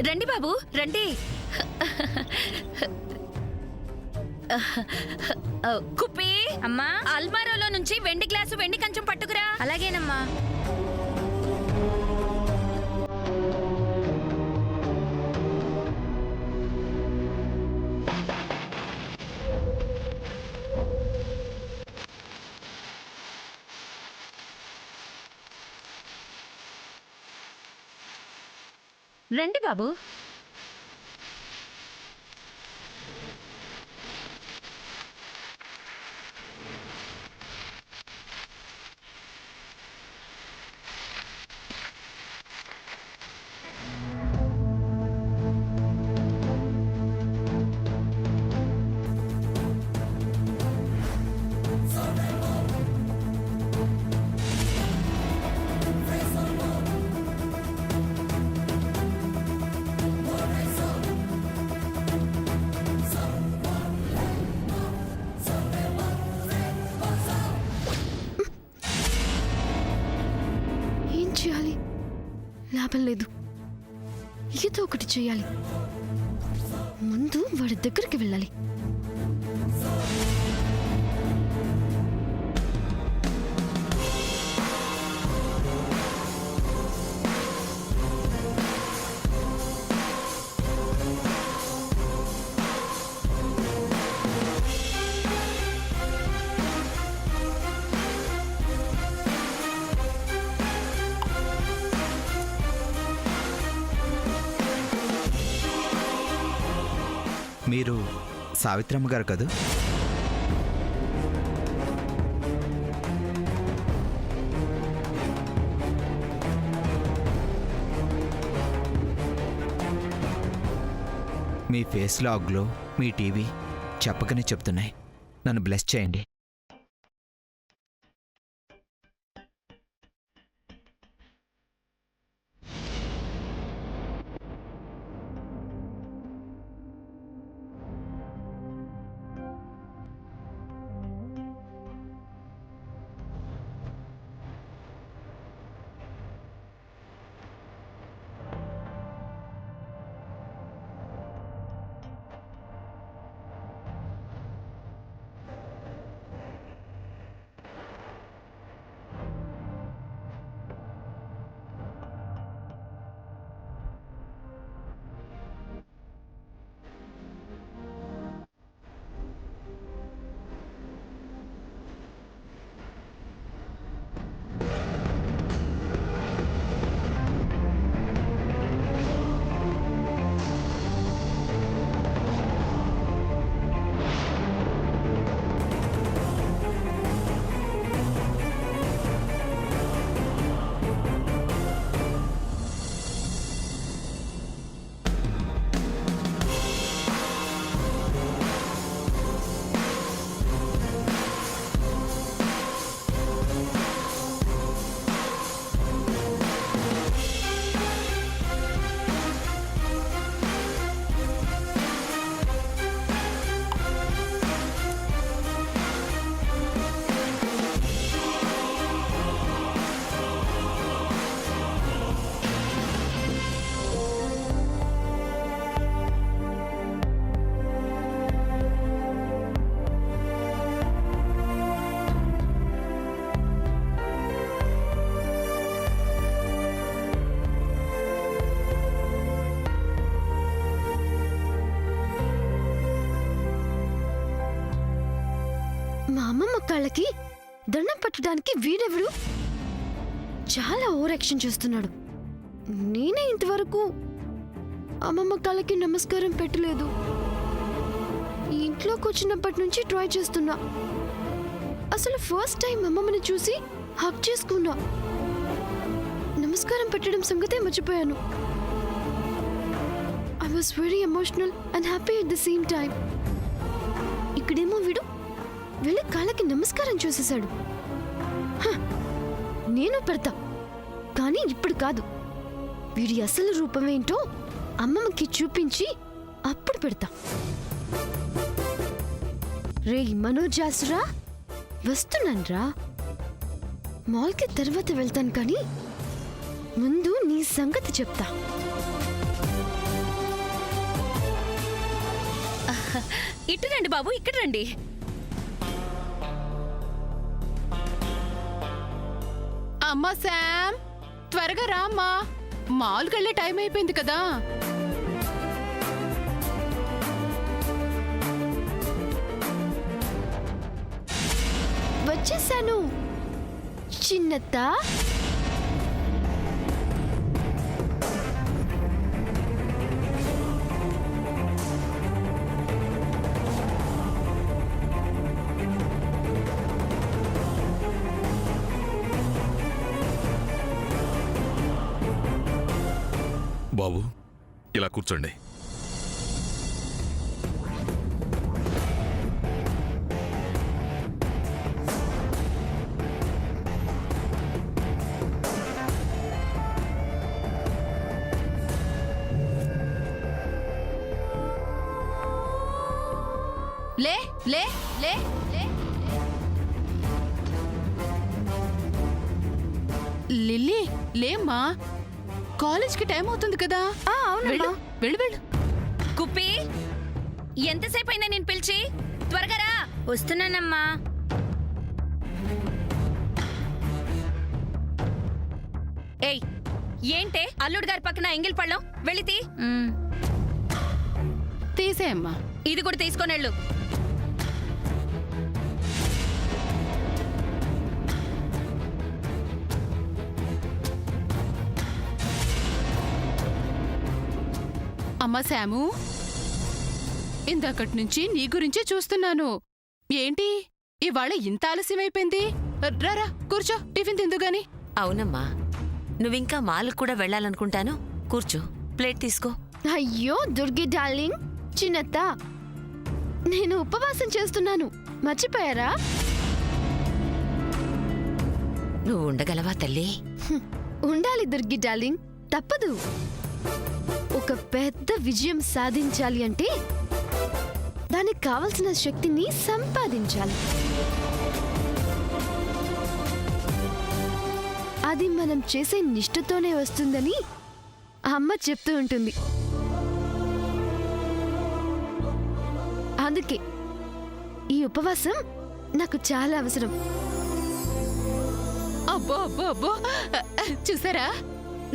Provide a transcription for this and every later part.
రండి బాబు రండి. కుప్పి అమ్మా, అల్మారాలో నుంచి వెండి గ్లాసు వెండి కంచం పట్టుకురా. అలాగేనమ్మా. రండి బాబు. లాభం లేదు, ఏదో ఒకటి చేయాలి. ముందు వాడి దగ్గరికి వెళ్ళాలి. మీరు సావిత్రమ్మ గారు కదూ? మీ ఫేస్ లాగ్లో మీ టీవీ చెప్పకనే చెప్తున్నాయి. నన్ను బ్లెస్ చేయండి. మా అమ్మమ్మ కాళ్ళకి దండం పట్టడానికి వీడెవడు? చాలా ఓవర్ యాక్షన్ చేస్తున్నాడు. నేనే ఇంతవరకు అమ్మమ్మ కాళ్ళకి నమస్కారం పెట్టలేదు. ఈ ఇంట్లోకి వచ్చినప్పటి నుంచి ట్రై చేస్తున్నా. అసలు ఫస్ట్ టైం అమ్మమ్మని చూసి హక్ చేసుకున్నా. నమస్కారం పెట్టడం సంగతే మర్చిపోయాను. I was very emotional and happy at the same time. ఇక్కడేమో వీడు వెళ్ళి కాళ్ళకి నమస్కారం చేసేశాడు. నేను పెడతా, కానీ ఇప్పుడు కాదు. వీడి అసలు రూపమేంటో అమ్మమ్మకి చూపించి అప్పుడు పెడతా. రే మనోజాసురా, వస్తున్నాన్రా. మాల్కి తర్వాత వెళ్తాను, కానీ ముందు నీ సంగతి చెప్తా. ఇటు రండి బాబు, ఇక్కడ రండి. అమ్మా శామ్, త్వరగా రా అమ్మా, మాల్కి వెళ్ళే టైం అయిపోయింది కదా. వచ్చేసాను చిన్నత్త. బాబు, ఇలా కూర్చోండి. లే లే లే లే. లిల్లీ, లేమ్మా, కాలేజ్కి టైం అవుతుంది కదా. వెళ్ళు వెళ్ళు వెళ్ళు. కుప్పి, ఎంతసేపు అయిందా నేను పిలిచి? త్వరగా రా. వస్తున్నానమ్మా. ఏయ్, ఏంటే అల్లుడు గారి పక్కన ఎంగిల్ పళ్ళం? వెళ్ళితి. తీసేయమ్మా. ఇది కూడా తీసుకొని వెళ్ళు. అమ్మా శాము, ఇందాకటి నుంచి నీ గురించే చూస్తున్నాను. ఏంటి ఇవాళ ఇంత ఆలస్యమైపోయింది? రారా కూర్చో, టిఫిన్ తిందు గాని. అవునమ్మా, నువ్వింకా మాల్కు కూడా వెళ్ళాలనుకుంటాను. కూర్చో, ప్లేట్ తీసుకో. అయ్యో దుర్గి డార్లింగ్, చిన్నత్త, నేను ఉపవాసం చేస్తున్నాను, మర్చిపోయారా? నువ్వు ఉండగలవా తల్లి? ఉండాలి దుర్గి డార్లింగ్, తప్పదు. ఒక పెద్ద విజయం సాధించాలి అంటే దానికి కావలసిన శక్తిని సంపాదించాలి. అది మనం చేసే నిష్ఠతోనే వస్తుందని అమ్మ చెప్తూ ఉంటుంది. అందుకే ఈ ఉపవాసం నాకు చాలా అవసరం. అబ్బో అబ్బో అబ్బో, చూసారా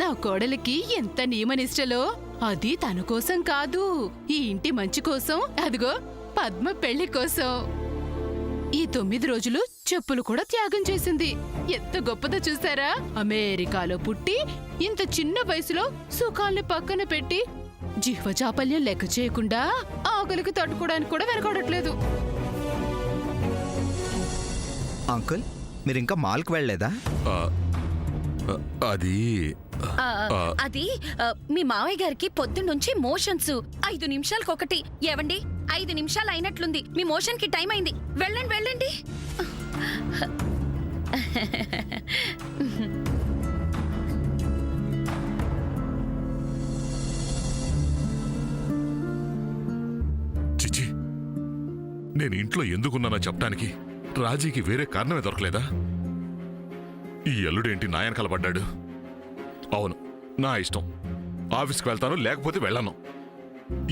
నా కోడలికి ఎంత నియమనిష్టలో. అది తన కోసం కాదు, ఈ ఇంటి మంచి కోసం, అదిగో పద్మ పెళ్లి కోసం. ఈ 9 రోజులు చెప్పులు కూడా త్యాగం చేసింది. ఎంత గొప్పదో చూసారా? అమెరికాలో పుట్టి ఇంత చిన్న వయసులో సుఖాల్ని పక్కన పెట్టి జీవచాపల్యం లెక్క చేయకుండా ఆకలికి తట్టుకోవడానికి కూడా వెనకాడట్లేదు. అంకుల్, మీరింకా మాల్కి వెళ్ళలేదా? అది అది మీ మావయ్య గారికి పొద్దున్నుంచి మోషన్స్ 5 నిమిషాలకొకటి. ఏవండి, 5 నిమిషాలు అయినట్లుంది, మీ మోషన్ కి టైం అయింది. వెళ్ళండి వెళ్ళండి. చిచి, నేను ఇంట్లో ఎందుకున్నానో చెప్పడానికి రాజీకి వేరే కారణమే దొరకలేదా? ఈ అల్లుడేంటి నా వెనకాల పడ్డాడు? అవును, నా ఇష్టం. ఆఫీస్కి వెళ్తాను, లేకపోతే వెళ్ళను.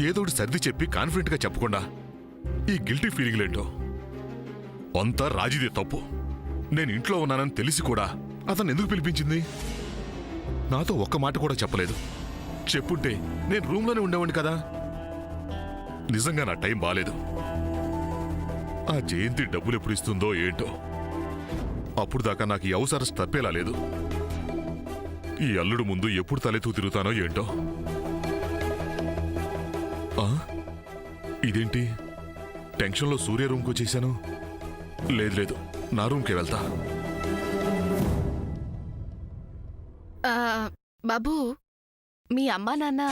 ఏదోటి సర్ది చెప్పి కాన్ఫిడెంట్గా చెప్పకుండా ఈ గిల్టీ ఫీలింగ్ లేంటో. అంతా రాజీదే తప్పు. నేను ఇంట్లో ఉన్నానని తెలిసి కూడా అతను ఎందుకు పిలిపించింది? నాతో ఒక్క మాట కూడా చెప్పలేదు. చెప్పుంటే నేను రూమ్లోనే ఉండేవాడిని కదా. నిజంగా నా టైం బాలేదు. ఆ జయంతి డబ్బులు ఎప్పుడు ఇస్తుందో ఏంటో. అప్పుడు దాకా నాకు ఈ అవసరం తప్పేలా లేదు. ఈ అల్లుడు ముందు ఎప్పుడు తలెత్తు తిరుగుతానో ఏంటో. ఇదేంటి, టెన్షన్లో సూర్య రూమ్కి వచ్చేసాను? లేదు లేదు, నా రూమ్కే వెళ్తా. బాబు, మీ అమ్మా నాన్న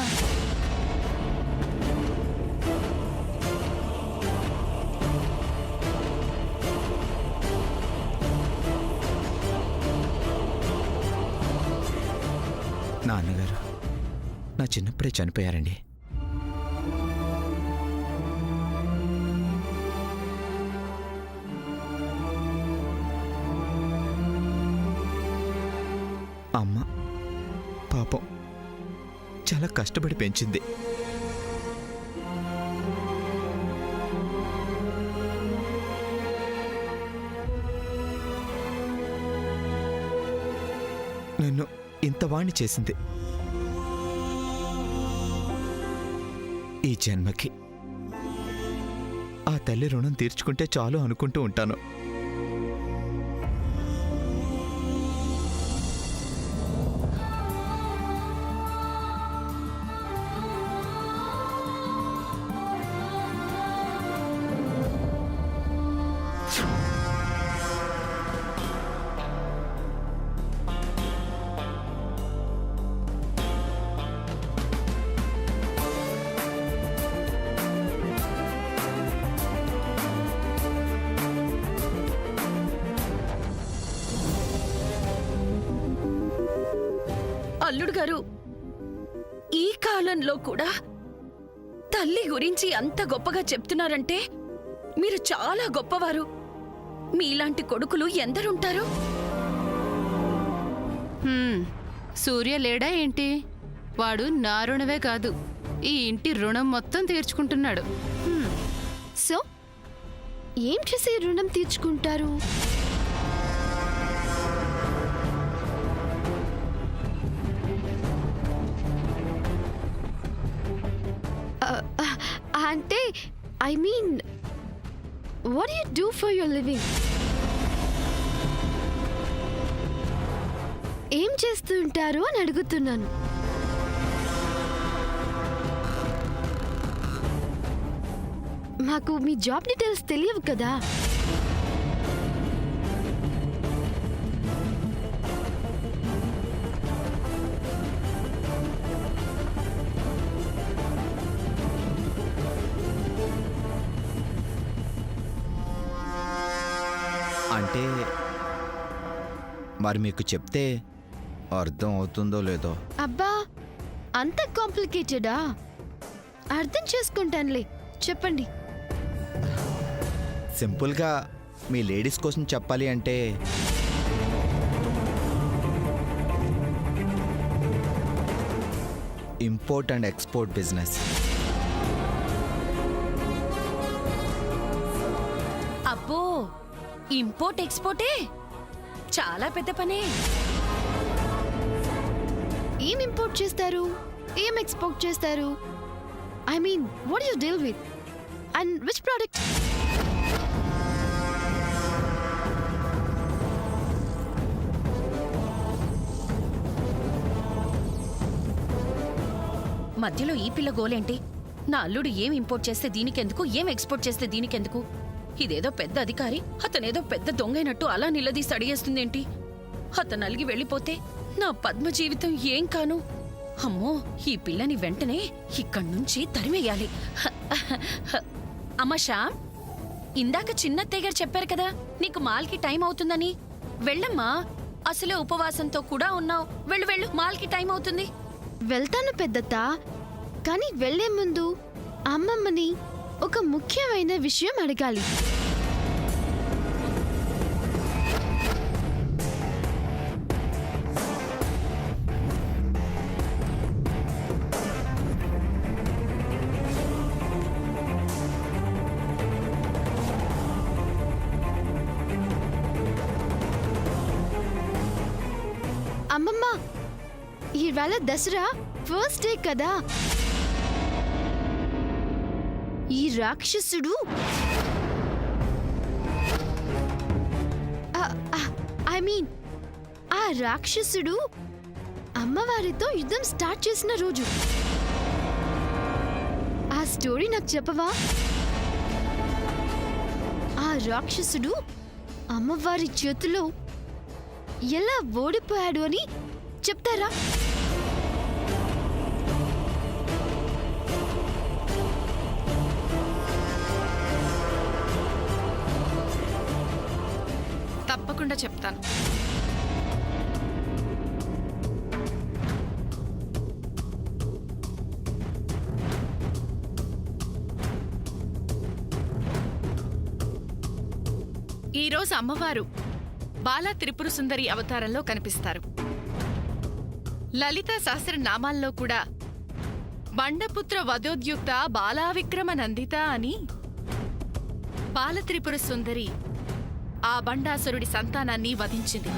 నాన్నగారు నా చిన్నప్పుడే చనిపోయారండి. అమ్మ పాపం చాలా కష్టపడి పెంచింది. నన్ను ఇంత వాణ్ణి చేసింది. ఈ జన్మకి ఆ తల్లి రుణం తీర్చుకుంటే చాలు అనుకుంటూ ఉంటాను. అల్లుడు గారు, ఈ కాలంలో కూడా తల్లి గురించి అంత గొప్పగా చెప్తున్నారంటే మీరు చాలా గొప్పవారు. మీలాంటి కొడుకులు ఎందరుంటారు? సూర్య లేడా ఏంటి? వాడు నా రుణమే కాదు, ఈ ఇంటి రుణం మొత్తం తీర్చుకుంటున్నాడు. సో ఏం చేసి రుణం తీర్చుకుంటారు? అంటే I mean what you do for your living? ఏం చేస్తూ ఉంటారు అని అడుగుతున్నాను. మాకు మీ జాబ్ డీటెయిల్స్ తెలియవు కదా. అంటే మరి మీకు చెప్తే అర్థం అవుతుందో లేదో. అబ్బా, అంత కాంప్లికేటెడా? అర్థం చేసుకుంటానులే, చెప్పండి. సింపుల్గా మీ లేడీస్ కోసం చెప్పాలి అంటే ఇంపోర్ట్ అండ్ ఎక్స్పోర్ట్ బిజినెస్. అబ్బో, ఇంపోర్ట్ ఎక్స్పోర్టే చాలా పెద్ద పనే. ఏం ఇంపోర్ట్ చేస్తారు, ఏం ఎక్స్పోర్ట్ చేస్తారు? I mean what you deal with and which product? మధ్యలో ఈ పిల్ల గోలేంటి? నా అల్లుడు ఏం ఇంపోర్ట్ చేస్తే దీనికెందుకు, ఏం ఎక్స్పోర్ట్ చేస్తే దీనికెందుకు? ఇదేదో పెద్ద అధికారి, అతనేదో పెద్ద దొంగైనట్టు అలా నిలదీసి అడిగేస్తుందేంటి? అతను అలిగి వెళ్ళిపోతే నా పద్మ జీవితం ఏం కాను? అమ్మో, ఈ పిల్లని వెంటనే ఇక్కడి నుంచి తరిమేయాలి. అమ్మా శ్యామ్, ఇందాక చిన్నత్తయ్య గారు చెప్పారు కదా నీకు మాల్కి టైం అవుతుందని. వెళ్ళమ్మా, అసలే ఉపవాసంతో కూడా ఉన్నావు. వెళ్ళు వెళ్ళు, మాల్కి టైం అవుతుంది. వెళ్తాను పెద్దత్త, కానీ వెళ్లే ముందు అమ్మమ్మని ఒక ముఖ్యమైన విషయం అడగాలి. అమ్మమ్మ, ఇవాళ దసరా ఫస్ట్ డే కదా. ఈ రాక్షసుడు ఐ మీన్ ఆ రాక్షసుడు అమ్మవారితో యుద్ధం స్టార్ట్ చేసిన రోజు. ఆ స్టోరీ నాకు చెప్పవా? ఆ రాక్షసుడు అమ్మవారి చేతిలో ఎలా ఓడిపోయాడు అని చెప్తారా? తప్పకుండా చెప్తాను. ఈరోజు అమ్మవారు బాలా త్రిపుర సుందరి అవతారంలో కనిపిస్తారు. లలితా సహస్రనామాల్లో కూడా బండపుత్ర వధోద్యుక్త బాలా విక్రమ నందిత అని బాలత్రిపుర సుందరి ఆ బండాసురుడి సంతానాన్ని వధించింది.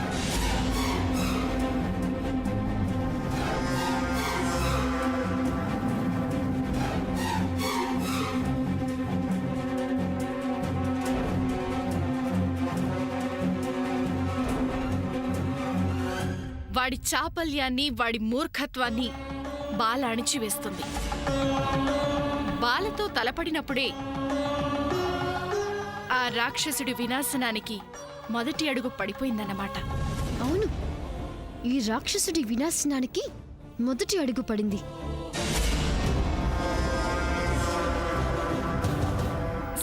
వాడి చాపల్యాన్ని వాడి మూర్ఖత్వాన్ని బాల అణిచివేస్తుంది. బాలతో తలపడినప్పుడే ఆ రాక్షసుడి వినాశనానికి మొదటి అడుగు పడిపోయిందన్నమాట. అవును, ఈ రాక్షసుడి వినాశనానికి మొదటి అడుగు పడింది.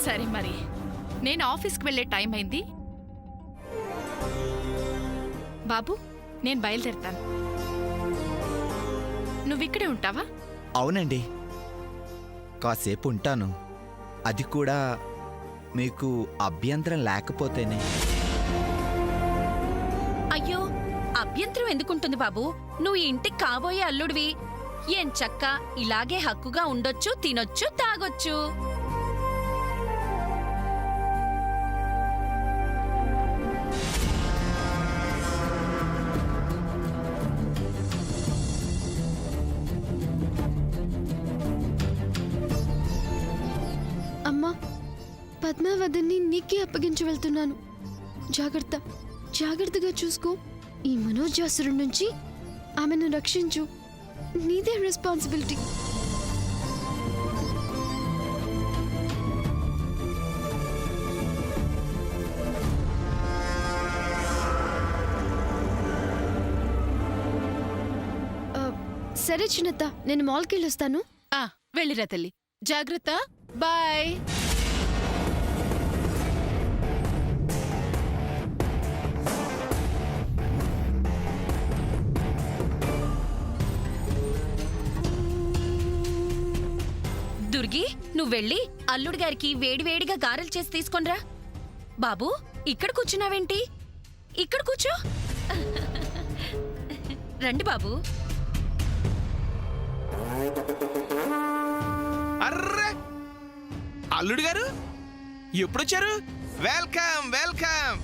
సరే మరి, నేను ఆఫీస్కి వెళ్ళే టైం అయింది. బాబు, నేను బయలుదేరుతాను. నువ్విక్కడే ఉంటావా? అవునండి, కాసేపు ఉంటాను. అది కూడా మీకు అభ్యంతరం లేకపోతేనే. అయ్యో, అభ్యంతరం ఎందుకుంటుంది బాబు? నువ్వు ఈ ఇంటికి కాబోయే అల్లుడివి. ఏం చక్క ఇలాగే హక్కుగా ఉండొచ్చు, తినొచ్చు, తాగొచ్చు. అమ్మా, పద్మావతిని నీకే అప్పగించి వెళ్తున్నాను. జాగ్రత్త, జాగ్రత్తగా చూసుకో. ఈ మనోజాసురుడి నుంచి ఆమెను రక్షించు. నీదే రెస్పాన్సిబిలిటీ. సరే చిన్నత్త, నేను మాల్కి వెళ్ళొస్తాను. వెళ్ళిరా తల్లి, జాగ్రత్త, బాయ్. దుర్గి, నువ్వెళ్ళి అల్లుడి గారికి వేడివేడిగా గారెలు చేసి తీసుకొనిరా. బాబు, ఇక్కడ కూర్చున్నావేంటి? ఇక్కడ కూర్చో. రండి బాబు. అర్రే, అల్లుడు గారు ఎప్పుడొచ్చారు? Welcome welcome.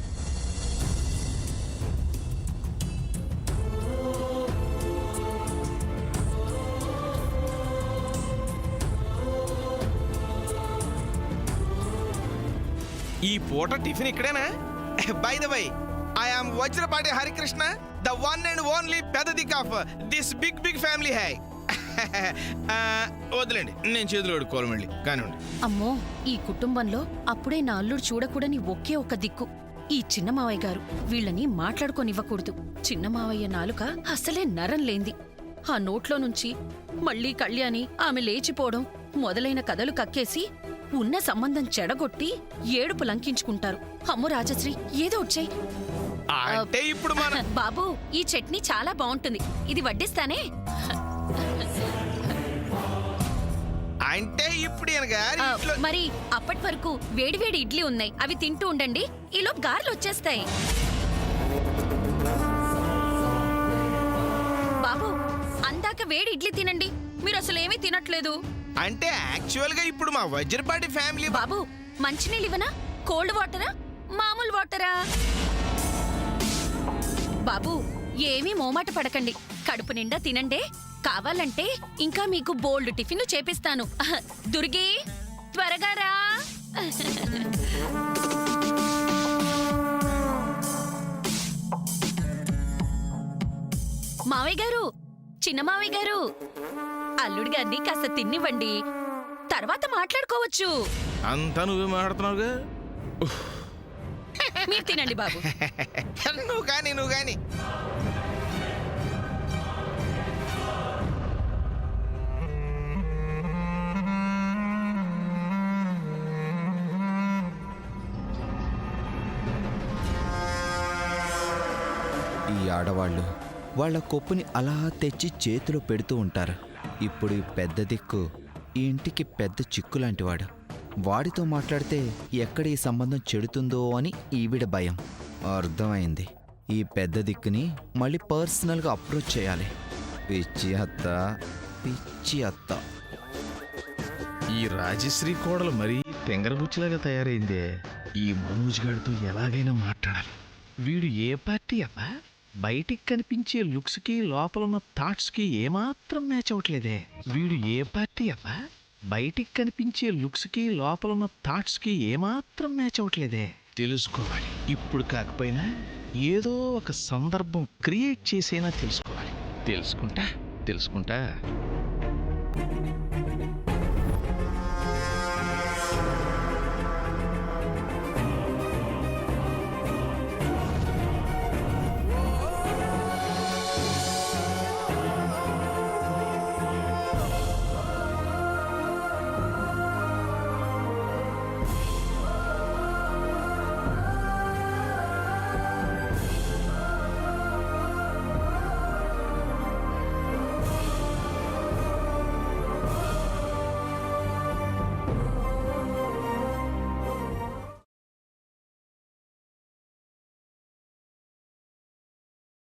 ఈ పూట టిఫిన్ ఇక్కడేనా? By the way, I am Vajrapati Harikrishna, the one and only పెద్ద దిక్ of this big big family హై. వదిలేండి, నేను చేతులు అడుక్కోవాలి మళ్ళీ. కానివ్వండి. అమ్మో, ఈ కుటుంబంలో అప్పుడే నా అల్లుడు చూడకూడని ఒకే ఒక దిక్కు ఈ చిన్న మావయ్య గారు. వీళ్ళని మాట్లాడుకోనివ్వకూడదు. చిన్న మావయ్య నాలుక అసలే నరం లేంది. ఆ నోట్లో నుంచి మళ్ళీ కళ్యాణి, ఆమె లేచిపోవడం మొదలైన కథలు కక్కేసి ఉన్న సంబంధం చెడగొట్టి ఏడుపు లంకించుకుంటారు. అమ్మో రాజశ్రీ, ఏదో వచ్చాయి. అంటే ఇప్పుడు మన బాబు, ఈ చట్నీ చాలా బాగుంటుంది, ఇది వడ్డిస్తానే. అంటే ఇప్పుడు మరి అప్పటి వరకు వేడివేడి ఇడ్లీ ఉన్నాయి, అవి తింటూ ఉండండి. ఈలోపు గారెలు వచ్చేస్తాయి. బాబు, అందాక వేడి ఇడ్లీ తినండి. మీరు అసలు ఏమీ తినట్లేదు. అంటే యాక్చువల్ గా ఇప్పుడు మా వజ్రపాటి ఫ్యామిలీ. బాబు, మంచినీళ్ళు ఇవ్వనా? కోల్డ్ వాటరా, మామూలు వాటరా? బాబు, ఏమీ మోమాట పడకండి, కడుపు నిండా తినండే. కావాలంటే ఇంకా మీకు బోల్డ్ టిఫిన్లు చేపిస్తాను. దుర్గి, త్వరగా రా. మావయ్య గారు, చిన్న మావయ్య గారు, అల్లుడి గారిని కాస్త తిన్నివ్వండి, తర్వాత మాట్లాడుకోవచ్చు. అంతా నువ్వే మాట్లాడుతున్నావుగా. మీరు తినండి బాబు. నువ్వు కానీ ఈ ఆడవాళ్ళు వాళ్ళ కొప్పుని అలా తెచ్చి చేతిలో పెడుతూ ఉంటారు. ఇప్పుడు ఈ పెద్ద దిక్కు ఈ ఇంటికి పెద్ద చిక్కు లాంటివాడు. వాడితో మాట్లాడితే ఎక్కడ ఈ సంబంధం చెడుతుందో అని ఈవిడ భయం. అర్థమైంది, ఈ పెద్ద దిక్కుని మళ్ళీ పర్సనల్గా అప్రోచ్ చేయాలి. పిచ్చి అత్త, పిచ్చి అత్త. ఈ రాజశ్రీ కోడలు మరీ తెంగరబుచ్చిలాగా తయారైందే. ఈ మనోజ్ గారితో ఎలాగైనా మాట్లాడాలి. వీడు ఏ పార్టీ అబ్బా? బయటికి కనిపించే లుక్స్కి లోపల ఉన్న థాట్స్కి ఏమాత్రం మ్యాచ్ అవ్వట్లేదే. వీడు ఏ పార్టీ అబ్బా? బయటికి కనిపించే లుక్స్కి లోపల ఉన్న థాట్స్కి ఏమాత్రం మ్యాచ్ అవ్వట్లేదే. తెలుసుకోవాలి, ఇప్పుడు కాకపోయినా ఏదో ఒక సందర్భం క్రియేట్ చేసైనా తెలుసుకోవాలి. తెలుసుకుంటా